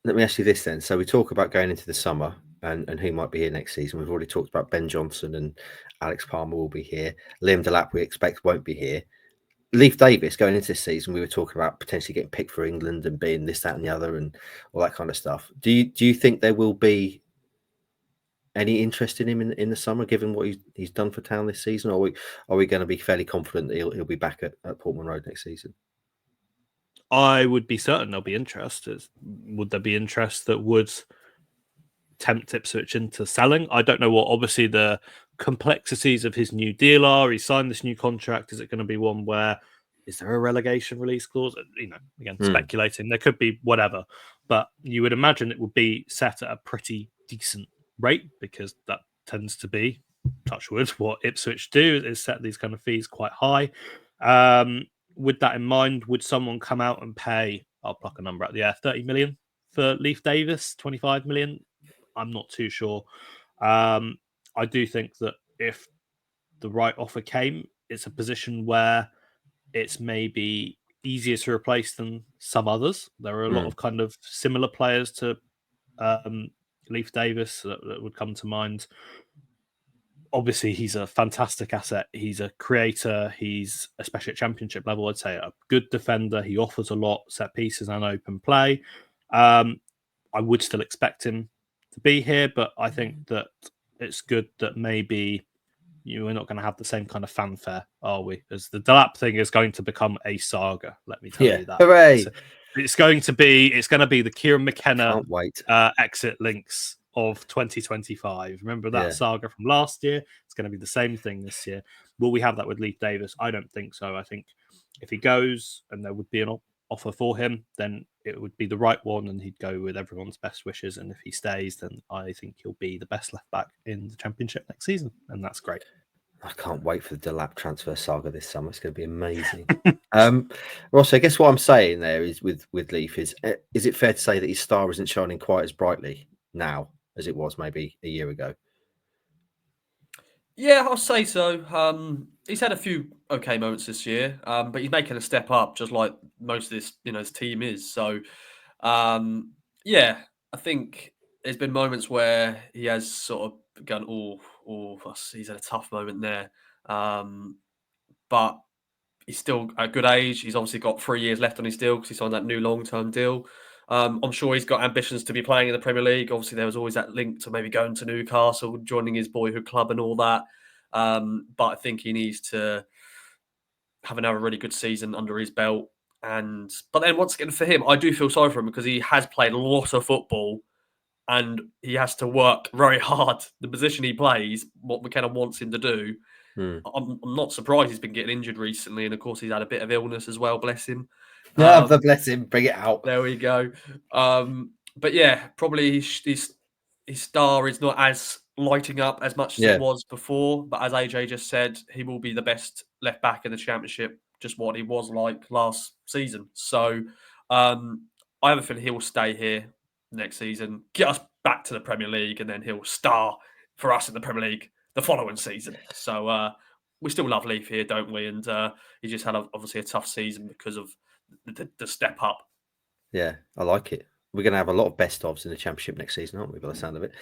let me ask you this then. So we talk about going into the summer and who might be here next season. We've already talked about Ben Johnson and Alex Palmer will be here. Liam Delap, we expect, won't be here. Leif Davis going into this season, we were talking about potentially getting picked for England and being this, that, and the other, and all that kind of stuff. Do you think there will be any interest in him in the summer, given what he's done for Town this season? Or are we going to be fairly confident that he'll be back at Portman Road next season? I would be certain there'll be interest. Would there be interest that would tempt Ipswich into selling? I don't know what, obviously, the complexities of his new deal are. He signed this new contract. Is it going to be one where, is there a relegation release clause? Again, speculating. There could be whatever. But you would imagine it would be set at a pretty decent rate, because that tends to be, touch wood, what Ipswich do, is set these kind of fees quite high. With that in mind, would someone come out and pay, I'll pluck a number out of the air, 30 million for Leif Davis, 25 million? I'm not too sure. I do think that if the right offer came, it's a position where it's maybe easier to replace than some others. There are a lot of kind of similar players to Leif Davis that would come to mind. Obviously, he's a fantastic asset. He's a creator. He's, especially at championship level, I'd say a good defender. He offers a lot, set pieces and open play. I would still expect him to be here, but I think that it's good that maybe we're not going to have the same kind of fanfare, are we? As the Delap thing is going to become a saga, let me tell you that. Hooray! It's going to be the Kieran McKenna Can't wait. exit links of 2025. Remember that saga from last year? It's going to be the same thing this year. Will we have that with Leif Davis? I don't think so. I think if he goes and there would be an offer for him, then it would be the right one and he'd go with everyone's best wishes. And if he stays, then I think he'll be the best left back in the Championship next season. And that's great. I can't wait for the Delap transfer saga this summer. It's going to be amazing. Ross, I guess what I'm saying there is with Leif is it fair to say that his star isn't shining quite as brightly now as it was maybe a year ago? Yeah, I'll say so. He's had a few okay moments this year, but he's making a step up, just like most of this, his team is. So, yeah, I think there's been moments where he has sort of gone, he's at a tough moment there. But he's still at a good age. He's obviously got 3 years left on his deal because he signed that new long-term deal. I'm sure he's got ambitions to be playing in the Premier League. Obviously, there was always that link to maybe going to Newcastle, joining his boyhood club and all that. But I think he needs to have another really good season under his belt. But then once again, for him, I do feel sorry for him because he has played a lot of football and he has to work very hard. The position he plays, what McKenna wants him to do. I'm not surprised he's been getting injured recently. And of course, he's had a bit of illness as well, bless him. Bless him, bring it out. There we go. But yeah, probably his star is not as lighting up as much as it was before. But as AJ just said, he will be the best left back in the Championship, just what he was like last season. So I have a feeling he will stay here next season, get us back to the Premier League, and then he'll star for us in the Premier League the following season. So we still love Leif here, don't we? And he just had obviously a tough season because of the step up. Yeah, I like it. We're going to have a lot of best ofs in the Championship next season, aren't we, by the sound of it?